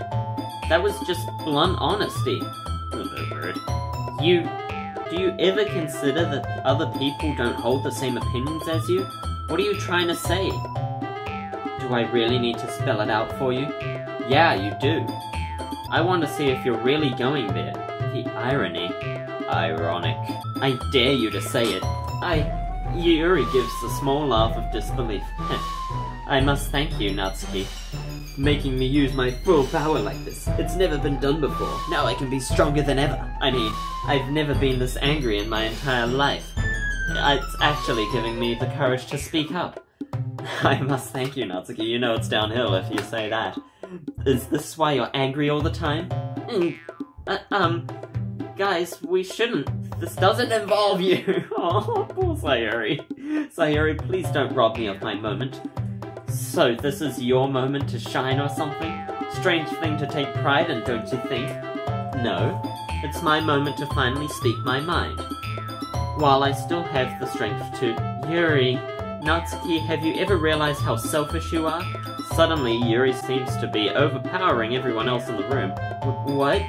That was just blunt honesty. Rude. Do you ever consider that other people don't hold the same opinions as you? What are you trying to say? Do I really need to spell it out for you? Yeah, you do. I want to see if you're really going there. The irony. Ironic. I dare you to say it. Yuri gives a small laugh of disbelief. I must thank you, Natsuki, for making me use my full power like this. It's never been done before. Now I can be stronger than ever. I mean, I've never been this angry in my entire life. It's actually giving me the courage to speak up. I must thank you, Natsuki. You know it's downhill if you say that. Is this why you're angry all the time? Guys, we shouldn't. This doesn't involve you. Oh, poor Sayuri. Sayuri, please don't rob me of my moment. So, this is your moment to shine or something? Strange thing to take pride in, don't you think? No, it's my moment to finally speak my mind. While I still have the strength to... Yuri, Natsuki, have you ever realized how selfish you are? Suddenly, Yuri seems to be overpowering everyone else in the room. What?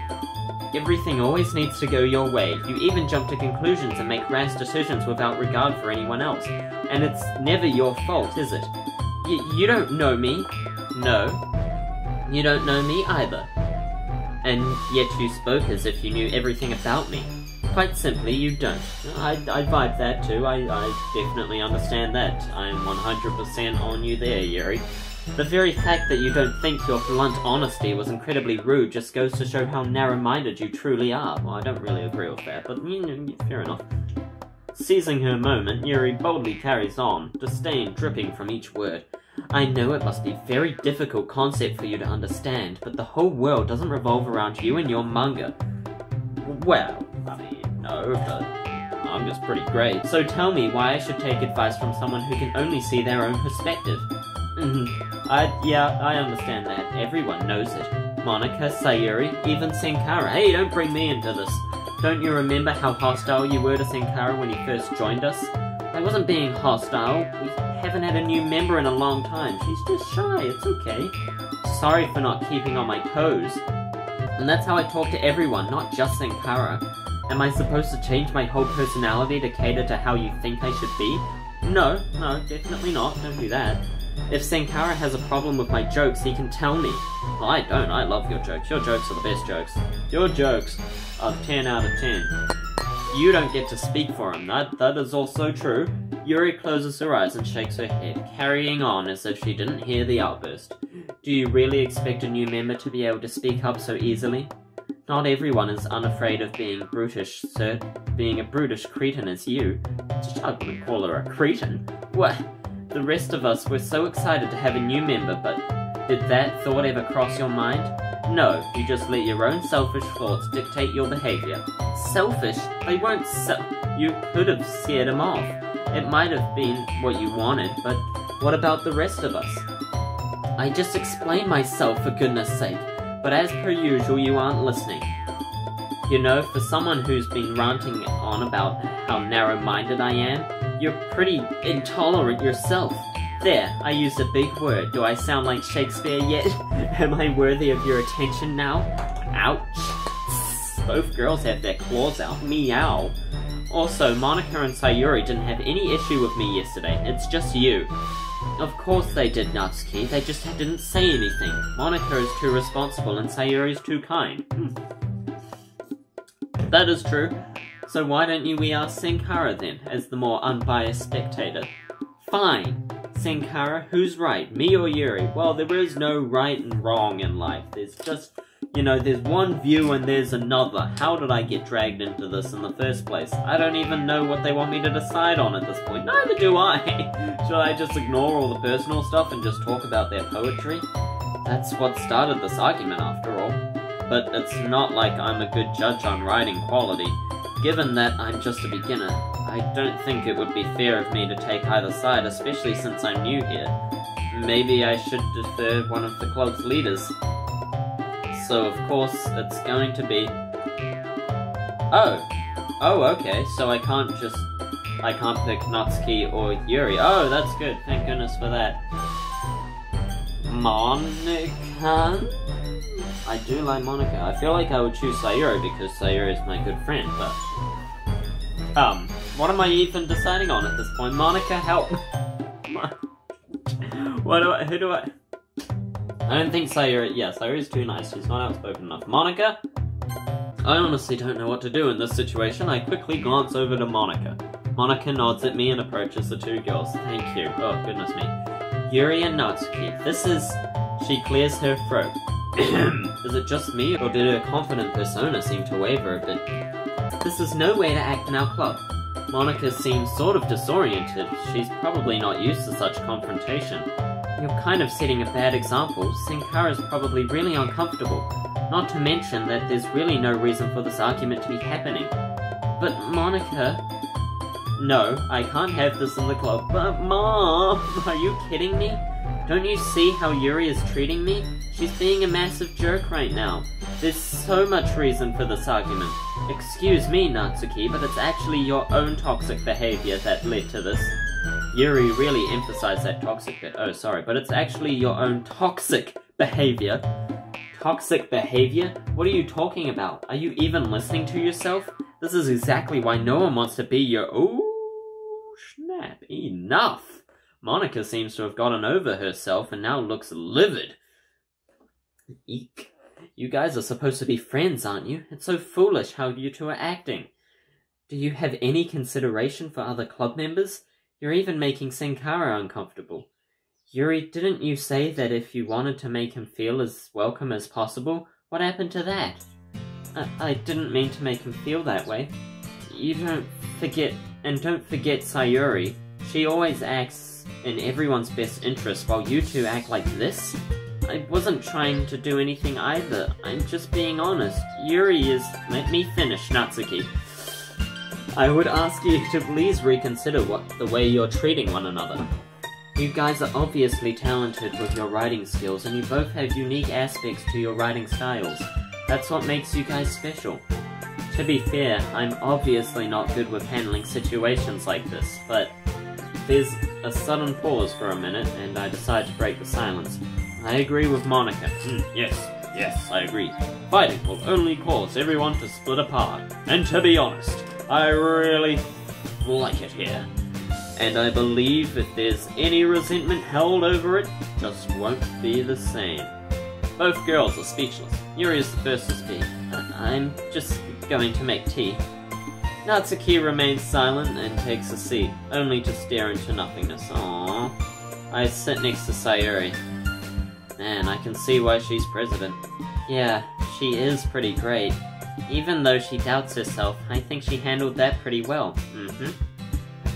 Everything always needs to go your way. You even jump to conclusions and make rash decisions without regard for anyone else. And it's never your fault, is it? You don't know me. No. You don't know me either. And yet you spoke as if you knew everything about me. Quite simply, you don't. I vibe that too. I definitely understand that. I'm 100% on you there, Yuri. The very fact that you don't think your blunt honesty was incredibly rude just goes to show how narrow-minded you truly are. Well, I don't really agree with that, but fair enough. Seizing her moment, Yuri boldly carries on, disdain dripping from each word. I know it must be a very difficult concept for you to understand, but the whole world doesn't revolve around you and your manga. Well, I mean, no, but manga's pretty great. So tell me why I should take advice from someone who can only see their own perspective. I understand that. Everyone knows it. Monika, Sayuri, even Sankara. Hey, don't bring me into this. Don't you remember how hostile you were to Sankara when you first joined us? I wasn't being hostile. We haven't had a new member in a long time. She's just shy. It's okay. Sorry for not keeping on my toes. And that's how I talk to everyone, not just Sankara. Am I supposed to change my whole personality to cater to how you think I should be? No, definitely not. Don't do that. If Sankara has a problem with my jokes, he can tell me. Well, I don't. I love your jokes. Your jokes are the best jokes. Your jokes are 10 out of 10. You don't get to speak for him. That is also true. Yuri closes her eyes and shakes her head, carrying on as if she didn't hear the outburst. Do you really expect a new member to be able to speak up so easily? Not everyone is unafraid of being brutish, sir. Being a brutish cretin as you. I wouldn't call her a cretin. What? The rest of us were so excited to have a new member, but did that thought ever cross your mind? No, you just let your own selfish thoughts dictate your behavior. Selfish? They weren't You could have scared him off. It might have been what you wanted, but what about the rest of us? I just explained myself, for goodness sake, but as per usual, you aren't listening. You know, for someone who's been ranting on about how narrow-minded I am, you're pretty intolerant yourself. There, I used a big word. Do I sound like Shakespeare yet? Am I worthy of your attention now? Ouch. Both girls have their claws out. Meow. Also, Monika and Sayuri didn't have any issue with me yesterday. It's just you. Of course they did, Natsuki. They just didn't say anything. Monika is too responsible and Sayuri is too kind. That is true. So why don't we ask Sankara then, as the more unbiased spectator? Fine. Sankara, who's right, me or Yuri? Well, there is no right and wrong in life. There's just, there's one view and there's another. How did I get dragged into this in the first place? I don't even know what they want me to decide on at this point. Neither do I. Should I just ignore all the personal stuff and just talk about their poetry? That's what started this argument, after all. But it's not like I'm a good judge on writing quality. Given that I'm just a beginner, I don't think it would be fair of me to take either side, especially since I'm new here. Maybe I should defer one of the club's leaders. So of course, it's going to be... Oh, okay, so I can't pick Natsuki or Yuri. Oh, that's good, thank goodness for that. Monika? I do like Monika. I feel like I would choose Sayuri because Sayuri is my good friend, but... what am I even deciding on at this point? Monika, help! Who do I... I don't think Sayuri... Yeah, Sayuri's too nice. She's not outspoken enough. Monika? I honestly don't know what to do in this situation. I quickly glance over to Monika. Monika nods at me and approaches the two girls. Thank you. Oh, goodness me. Yuri and Natsuki. This is... She clears her throat. Is it just me, or did her confident persona seem to waver a bit? This is no way to act in our club. Monika seems sort of disoriented. She's probably not used to such confrontation. You're kind of setting a bad example. Sankara's probably really uncomfortable. Not to mention that there's really no reason for this argument to be happening. But Monika... No, I can't have this in the club. But Mom, are you kidding me? Don't you see how Yuri is treating me? She's being a massive jerk right now. There's so much reason for this argument. Excuse me, Natsuki, but it's actually your own toxic behavior that led to this. Yuri really emphasized that toxic bit. Oh, sorry, but it's actually your own toxic behavior. Toxic behavior? What are you talking about? Are you even listening to yourself? This is exactly why no one wants to be your... Oh, snap. Enough! Monika seems to have gotten over herself and now looks livid. Eek. You guys are supposed to be friends, aren't you? It's so foolish how you two are acting. Do you have any consideration for other club members? You're even making Sankara uncomfortable. Yuri, didn't you say that if you wanted to make him feel as welcome as possible? What happened to that? I didn't mean to make him feel that way. You don't forget Sayuri. She always acts in everyone's best interest while you two act like this? I wasn't trying to do anything either. I'm just being honest. Yuri is... Let me finish, Natsuki. I would ask you to please reconsider the way you're treating one another. You guys are obviously talented with your writing skills, and you both have unique aspects to your writing styles. That's what makes you guys special. To be fair, I'm obviously not good with handling situations like this, but there's a sudden pause for a minute, and I decide to break the silence. I agree with Monika. Yes, I agree. Fighting will only cause everyone to split apart. And to be honest, I really like it here. And I believe if there's any resentment held over it, just won't be the same. Both girls are speechless. Yuri is the first to speak. I'm just going to make tea. Natsuki remains silent and takes a seat, only to stare into nothingness. Aww. I sit next to Sayuri. Man, I can see why she's president. Yeah, she is pretty great. Even though she doubts herself, I think she handled that pretty well.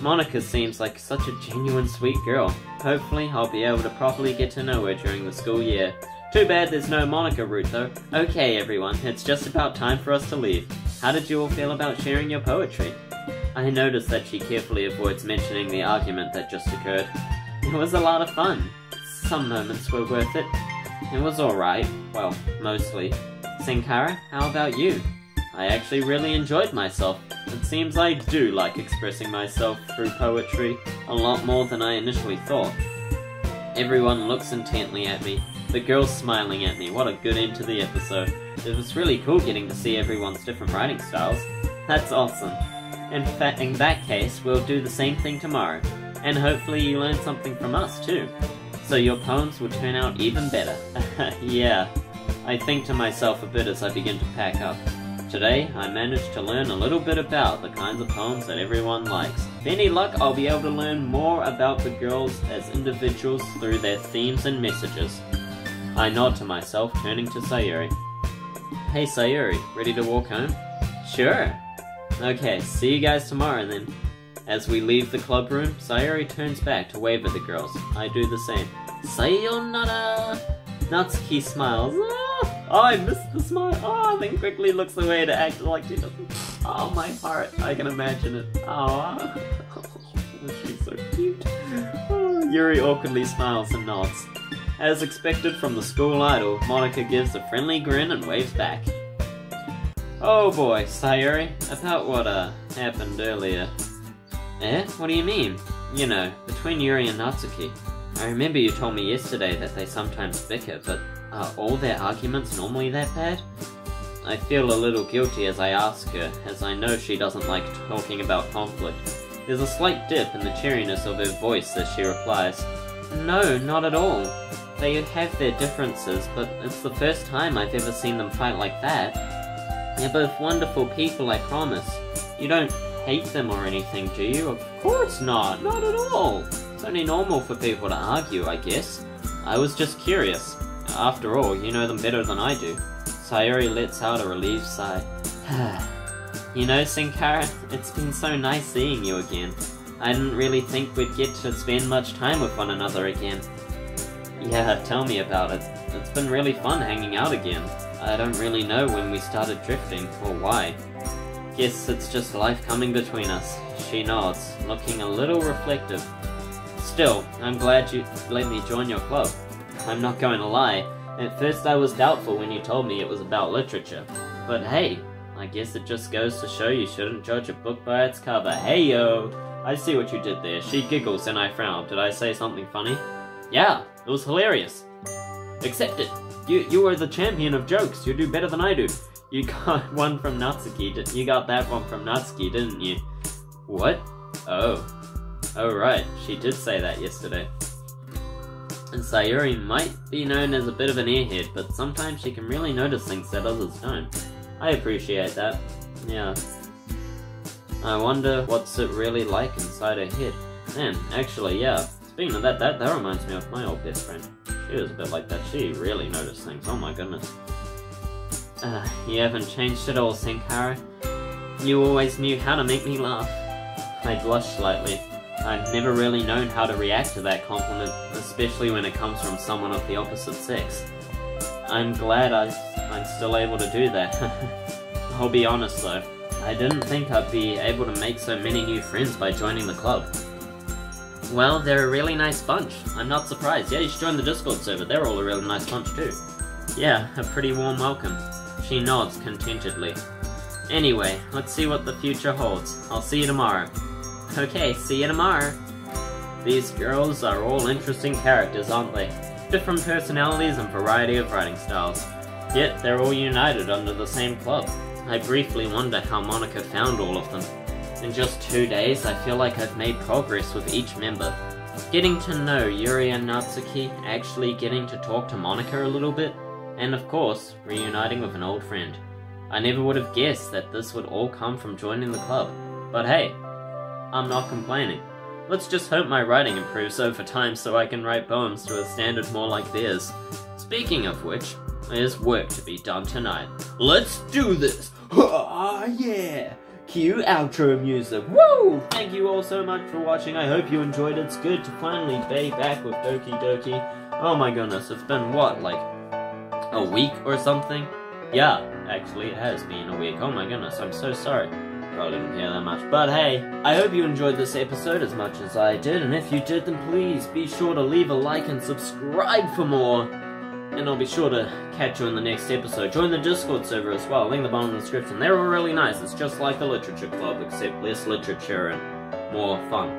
Monika seems like such a genuine sweet girl. Hopefully I'll be able to properly get to know her during the school year. Too bad there's no Monika route though. Okay everyone, it's just about time for us to leave. How did you all feel about sharing your poetry? I noticed that she carefully avoids mentioning the argument that just occurred. It was a lot of fun. Some moments were worth it. It was alright. Well, mostly. Sankara, how about you? I actually really enjoyed myself. It seems I do like expressing myself through poetry a lot more than I initially thought. Everyone looks intently at me. The girl's smiling at me. What a good end to the episode. It was really cool getting to see everyone's different writing styles. That's awesome. In fact, in that case, we'll do the same thing tomorrow. And hopefully you learn something from us too. So your poems will turn out even better. Yeah. I think to myself a bit as I begin to pack up. Today, I managed to learn a little bit about the kinds of poems that everyone likes. With any luck, I'll be able to learn more about the girls as individuals through their themes and messages. I nod to myself, turning to Sayuri. Hey Sayuri, ready to walk home? Sure. Okay, see you guys tomorrow then. As we leave the club room, Sayuri turns back to wave at the girls. I do the same. Sayonara! Natsuki smiles. Oh, I missed the smile. Then quickly looks away to act like she doesn't. Oh, my heart. I can imagine it. Oh, she's so cute. Oh, Yuri awkwardly smiles and nods. As expected from the school idol, Monika gives a friendly grin and waves back. Oh boy, Sayuri, about what happened earlier. Eh? What do you mean? You know, between Yuri and Natsuki. I remember you told me yesterday that they sometimes bicker, but are all their arguments normally that bad? I feel a little guilty as I ask her, as I know she doesn't like talking about conflict. There's a slight dip in the cheeriness of her voice as she replies, No, not at all. They have their differences, but it's the first time I've ever seen them fight like that. They're both wonderful people, I promise. You don't hate them or anything, do you? Of course not, not at all. It's only normal for people to argue, I guess. I was just curious. After all, you know them better than I do. Sayuri lets out a relieved sigh. You know, Sankara, it's been so nice seeing you again. I didn't really think we'd get to spend much time with one another again. Yeah, tell me about it. It's been really fun hanging out again. I don't really know when we started drifting, or why. Guess it's just life coming between us. She nods, looking a little reflective. Still, I'm glad you let me join your club. I'm not going to lie, at first I was doubtful when you told me it was about literature. But hey, I guess it just goes to show you shouldn't judge a book by its cover. Hey yo! I see what you did there. She giggles and I frown. Did I say something funny? Yeah, it was hilarious. Accept it. You were the champion of jokes. You do better than I do. You got one from Natsuki. You got that one from Natsuki, didn't you? What? Oh. Oh right, she did say that yesterday. And Sayuri might be known as a bit of an airhead, but sometimes she can really notice things that others don't. I appreciate that. Yeah. I wonder what's it really like inside her head. Man, actually, yeah. Speaking of that reminds me of my old best friend. She was a bit like that. She really noticed things. Oh my goodness. You haven't changed at all, Sankara. You always knew how to make me laugh. I blushed slightly. I'd never really known how to react to that compliment, especially when it comes from someone of the opposite sex. I'm glad I'm still able to do that. I'll be honest though, I didn't think I'd be able to make so many new friends by joining the club. Well, they're a really nice bunch. I'm not surprised. Yeah, you should join the Discord server. They're all a really nice bunch too. Yeah, a pretty warm welcome. She nods contentedly. Anyway, let's see what the future holds. I'll see you tomorrow. Okay, see you tomorrow. These girls are all interesting characters, aren't they? Different personalities and variety of writing styles. Yet they're all united under the same club. I briefly wonder how Monika found all of them. In just 2 days, I feel like I've made progress with each member. Getting to know Yuri and Natsuki, actually getting to talk to Monika a little bit, and of course, reuniting with an old friend. I never would have guessed that this would all come from joining the club. But hey, I'm not complaining. Let's just hope my writing improves over time so I can write poems to a standard more like theirs. Speaking of which, there's work to be done tonight. Let's do this! Ah, yeah! Cue outro music. Woo! Thank you all so much for watching. I hope you enjoyed it. It's good to finally be back with Doki Doki. Oh my goodness, it's been what, like a week or something? Yeah, actually it has been a week. Oh my goodness, I'm so sorry. Probably didn't hear that much. But hey, I hope you enjoyed this episode as much as I did, and if you did, then please be sure to leave a like and subscribe for more. And I'll be sure to catch you in the next episode. Join the Discord server as well, link in the bottom of the description. They're all really nice. It's just like the literature club, except less literature and more fun.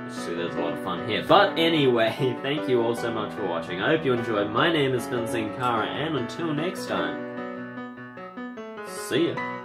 See, there's a lot of fun here. But anyway, thank you all so much for watching. I hope you enjoyed. My name has been Sankara, and until next time, see ya.